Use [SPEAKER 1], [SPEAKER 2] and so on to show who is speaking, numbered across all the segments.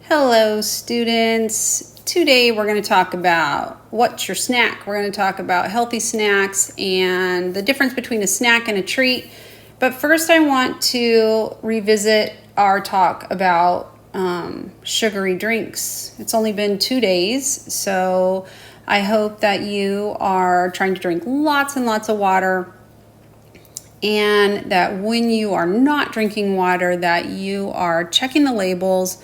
[SPEAKER 1] Hello students. Today we're going to talk about what's your snack. We're going to talk about healthy snacks and the difference between a snack and a treat. But first I want to revisit our talk about sugary drinks. It's only been 2 days, so I hope that you are trying to drink lots and lots of water, and that when you are not drinking water, that you are checking the labels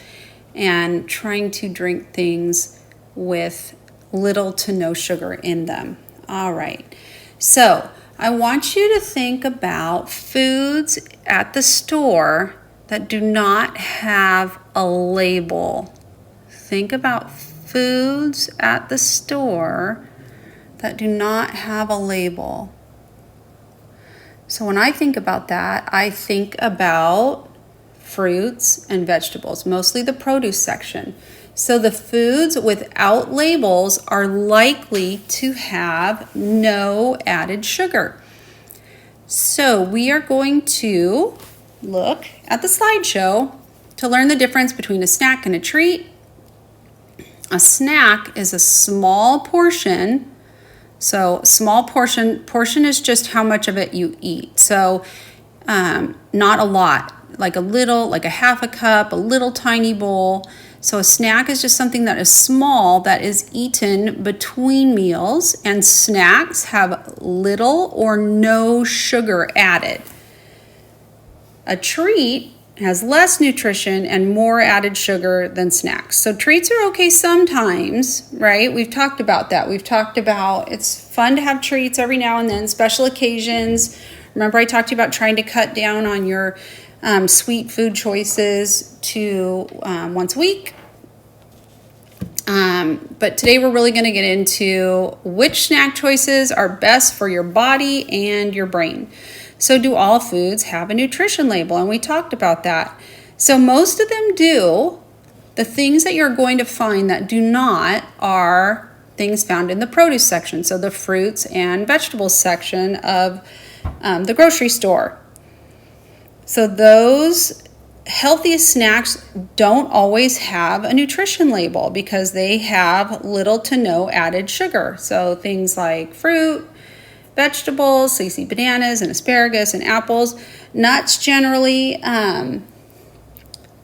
[SPEAKER 1] and trying to drink things with little to no sugar in them. All right, so I want you to think about foods at the store that do not have a label. Think about foods at the store that do not have a label. So when I think about that, I think about fruits and vegetables, mostly the produce section. So the foods without labels are likely to have no added sugar. So we are going to look at the slideshow to learn the difference between a snack and a treat. A snack is a small portion. So small portion is just how much of it you eat. So not a lot. Like a little, like a half a cup, a little tiny bowl. So a snack is just something that is small that is eaten between meals, and snacks have little or no sugar added. A treat has less nutrition and more added sugar than snacks. So treats are okay sometimes, right? We've talked about that. We've talked about it's fun to have treats every now and then, special occasions. Remember I talked to you about trying to cut down on your sweet food choices to once a week. But today we're really going to get into which snack choices are best for your body and your brain. So do all foods have a nutrition label? And we talked about that. So most of them do. The things that you're going to find that do not are things found in the produce section. So the fruits and vegetables section of the grocery store. So those healthiest snacks don't always have a nutrition label because they have little to no added sugar. So things like fruit, vegetables, so you see bananas and asparagus and apples. Nuts generally,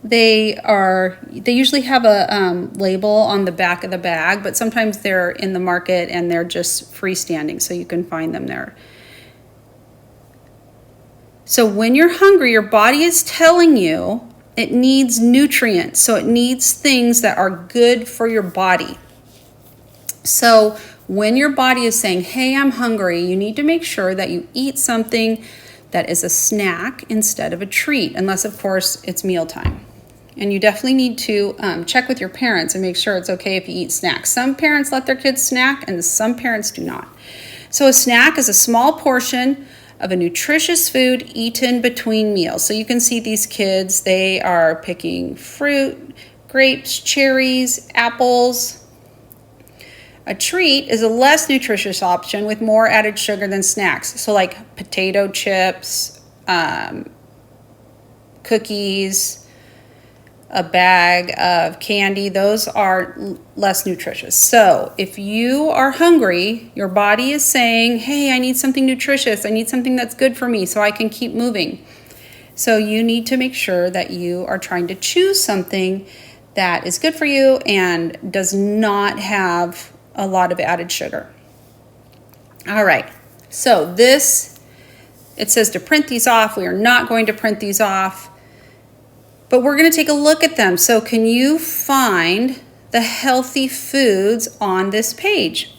[SPEAKER 1] they usually have a label on the back of the bag, but sometimes they're in the market and they're just freestanding, so you can find them there. So when you're hungry, your body is telling you it needs nutrients. So it needs things that are good for your body. So when your body is saying, hey, I'm hungry, you need to make sure that you eat something that is a snack instead of a treat, unless, of course, it's mealtime. And you definitely need to check with your parents and make sure it's okay if you eat snacks. Some parents let their kids snack and some parents do not. So a snack is a small portion of a nutritious food eaten between meals. So you can see these kids, they are picking fruit, grapes, cherries, apples. A treat is a less nutritious option with more added sugar than snacks. So like potato chips, cookies, a bag of candy, those are less nutritious. So if you are hungry, your body is saying, hey, I need something nutritious. I need something that's good for me so I can keep moving. So you need to make sure that you are trying to choose something that is good for you and does not have a lot of added sugar. All right, so it says to print these off. We are not going to print these off. But we're going to take a look at them. So can you find the healthy foods on this page?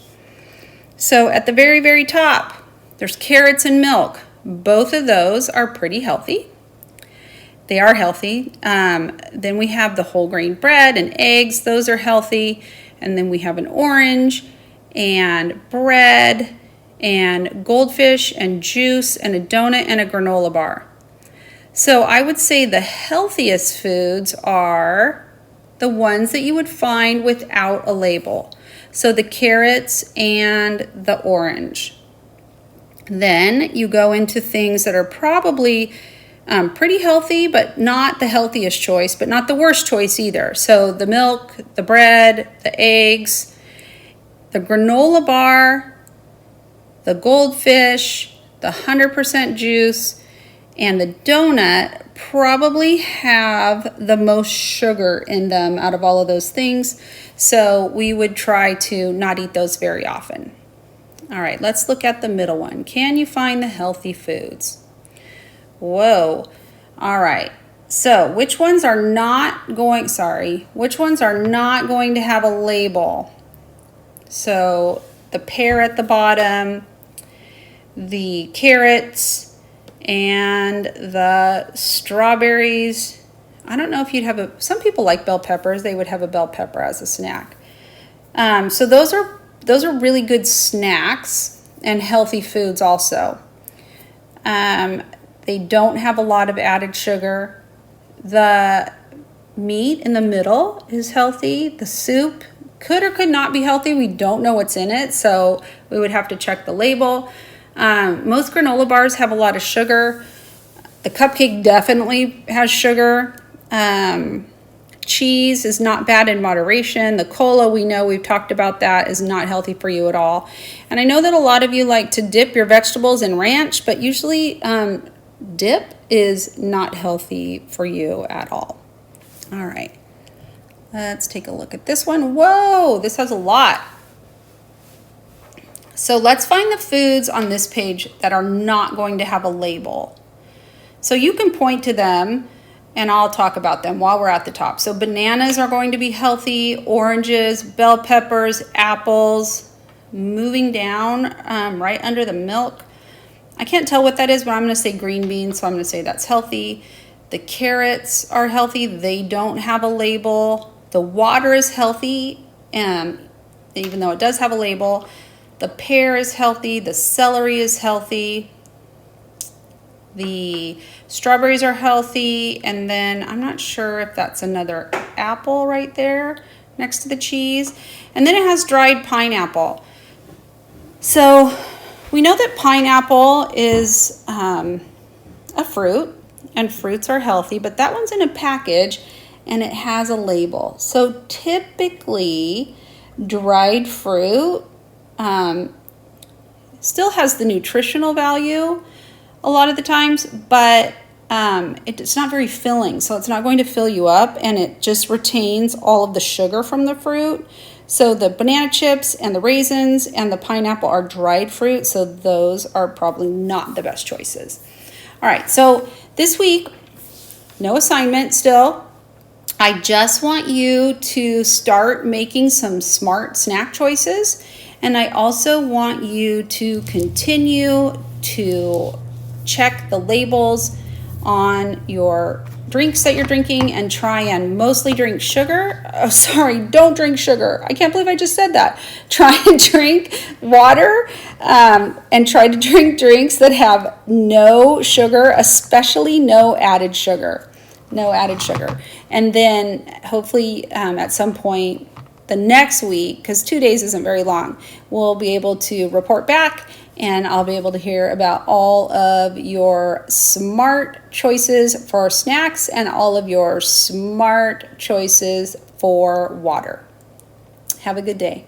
[SPEAKER 1] So at the very, very top, there's carrots and milk. Both of those are pretty healthy. They are healthy. Then we have the whole grain bread and eggs. Those are healthy. And then we have an orange and bread and goldfish and juice and a donut and a granola bar. So I would say the healthiest foods are the ones that you would find without a label. So the carrots and the orange. Then you go into things that are probably Pretty healthy, but not the healthiest choice, but not the worst choice either. So the milk, the bread, the eggs, the granola bar, the goldfish, the 100% juice, and the donut probably have the most sugar in them out of all of those things. So we would try to not eat those very often. All right, let's look at the middle one. Can you find the healthy foods? Whoa. All right. So which ones are not going to have a label? So the pear at the bottom, the carrots, and the strawberries. I don't know if you'd have some people like bell peppers. They would have a bell pepper as a snack. So those are really good snacks and healthy foods also. They don't have a lot of added sugar. The meat in the middle is healthy. The soup could or could not be healthy. We don't know what's in it, so we would have to check the label. Most granola bars have a lot of sugar. The cupcake definitely has sugar. Cheese is not bad in moderation. The cola, we know, we've talked about that, is not healthy for you at all. And I know that a lot of you like to dip your vegetables in ranch, but usually dip is not healthy for you at all. All right, let's take a look at this one. Whoa, this has a lot. So let's find the foods on this page that are not going to have a label. So you can point to them and I'll talk about them while we're at the top. So bananas are going to be healthy, oranges, bell peppers, apples. Moving down right under the milk, I can't tell what that is, but I'm going to say green beans, so I'm going to say that's healthy. The carrots are healthy. They don't have a label. The water is healthy, even though it does have a label. The pear is healthy. The celery is healthy. The strawberries are healthy. And then I'm not sure if that's another apple right there next to the cheese. And then it has dried pineapple. So we know that pineapple is a fruit, and fruits are healthy, but that one's in a package and it has a label. So typically dried fruit still has the nutritional value a lot of the times, but it's not very filling, so it's not going to fill you up, and it just retains all of the sugar from the fruit. So the banana chips and the raisins and the pineapple are dried fruit, so those are probably not the best choices. All right, so this week, no assignment still. I just want you to start making some smart snack choices, and I also want you to continue to check the labels on your drinks that you're drinking and try and mostly drink sugar. Oh, sorry, don't drink sugar. I can't believe I just said that. Try and drink water and try to drink drinks that have no sugar, especially no added sugar. No added sugar. And then hopefully at some point the next week, because 2 days isn't very long, we'll be able to report back and I'll be able to hear about all of your smart choices for snacks and all of your smart choices for water. Have a good day.